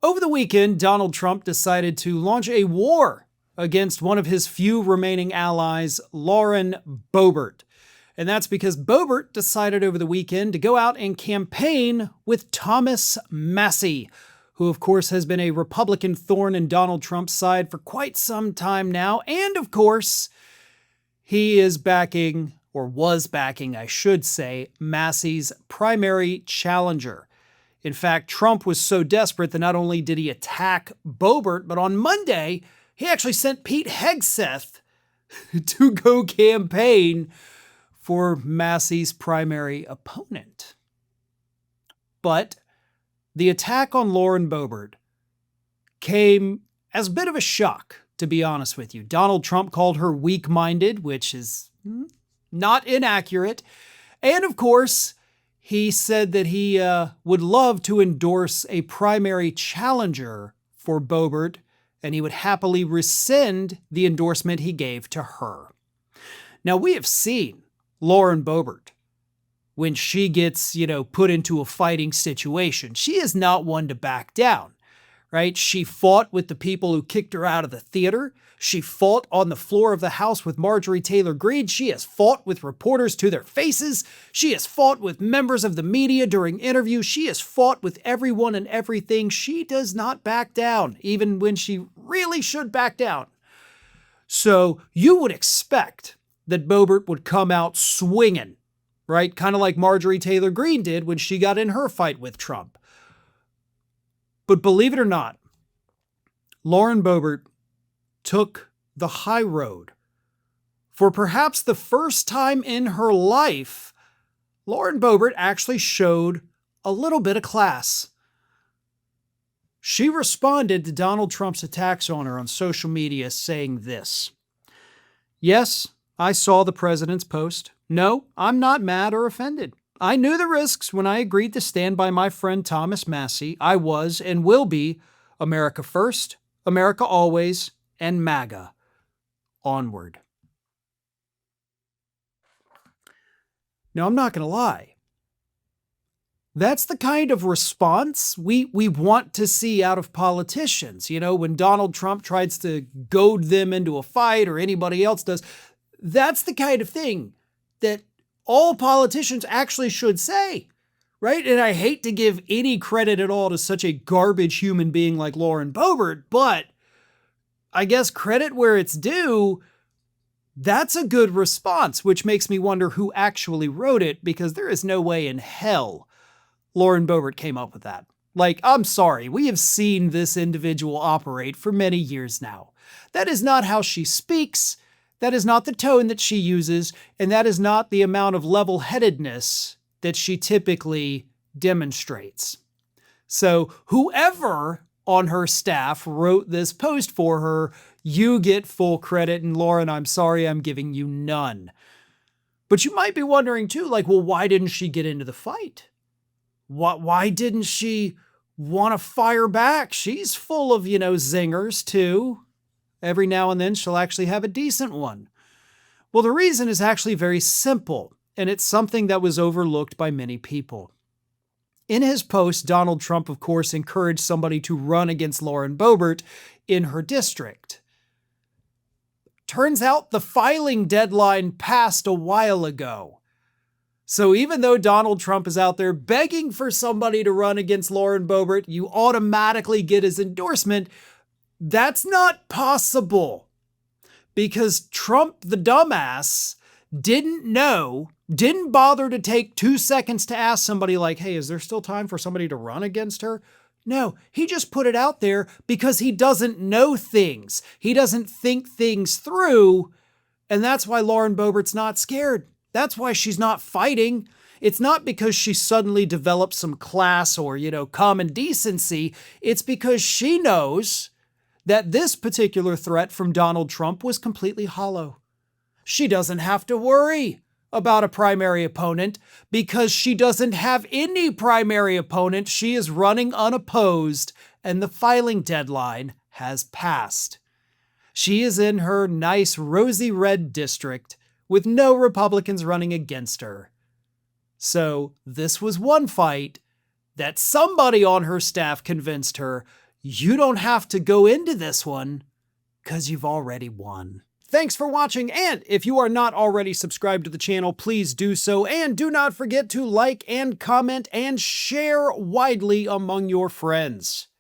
Over the weekend, Donald Trump decided to launch a war against one of his few remaining allies, Lauren Boebert. And that's because Boebert decided over the weekend to go out and campaign with Thomas Massie, who of course has been a Republican thorn in Donald Trump's side for quite some time now. And of course, he is backing, or was backing, I should say, Massie's primary challenger. In fact, Trump was so desperate that not only did he attack Boebert, but on Monday, he actually sent Pete Hegseth to go campaign for Massie's primary opponent. But the attack on Lauren Boebert came as a bit of a shock, to be honest with you. Donald Trump called her weak-minded, which is not inaccurate. And of course, he said that he would love to endorse a primary challenger for Boebert, and he would happily rescind the endorsement he gave to her. Now, we have seen Lauren Boebert, when she gets, put into a fighting situation, she is not one to back down, right? She fought with the people who kicked her out of the theater. She fought on the floor of the House with Marjorie Taylor Greene. She has fought with reporters to their faces. She has fought with members of the media during interviews. She has fought with everyone and everything. She does not back down, even when she really should back down. So you would expect that Boebert would come out swinging, right? Kind of like Marjorie Taylor Greene did when she got in her fight with Trump. But believe it or not, Lauren Boebert took the high road. For perhaps the first time in her life, Lauren Boebert actually showed a little bit of class. She responded to Donald Trump's attacks on her on social media saying this: "Yes, I saw the president's post. No, I'm not mad or offended. I knew the risks when I agreed to stand by my friend Thomas Massie. I was and will be America first, America always, and MAGA. Onward." Now, I'm not going to lie. That's the kind of response we want to see out of politicians. When Donald Trump tries to goad them into a fight or anybody else does, that's the kind of thing that all politicians actually should say, right? And I hate to give any credit at all to such a garbage human being like Lauren Boebert, but I guess credit where it's due, that's a good response, which makes me wonder who actually wrote it, because there is no way in hell Lauren Boebert came up with that. I'm sorry, we have seen this individual operate for many years now. That is not how she speaks. That is not the tone that she uses, and that is not the amount of level-headedness that she typically demonstrates. So whoever on her staff wrote this post for her, you get full credit, and Lauren, I'm sorry, I'm giving you none. But you might be wondering too, why didn't she get into the fight? Why didn't she want to fire back? She's full of, zingers too. Every now and then she'll actually have a decent one. Well, the reason is actually very simple, and it's something that was overlooked by many people. In his post, Donald Trump, of course, encouraged somebody to run against Lauren Boebert in her district. Turns out the filing deadline passed a while ago. So even though Donald Trump is out there begging for somebody to run against Lauren Boebert, you automatically get his endorsement. That's not possible, because Trump, the dumbass, didn't bother to take 2 seconds to ask somebody hey, is there still time for somebody to run against her? No, he just put it out there because he doesn't know things. He doesn't think things through, and that's why Lauren Boebert's not scared. That's why she's not fighting. It's not because she suddenly developed some class or, common decency. It's because she knows that this particular threat from Donald Trump was completely hollow. She doesn't have to worry about a primary opponent because she doesn't have any primary opponent. She is running unopposed, and the filing deadline has passed. She is in her nice rosy red district with no Republicans running against her. So this was one fight that somebody on her staff convinced her, you don't have to go into this one because you've already won. Thanks for watching, and if you are not already subscribed to the channel, please do so, and do not forget to like and comment and share widely among your friends.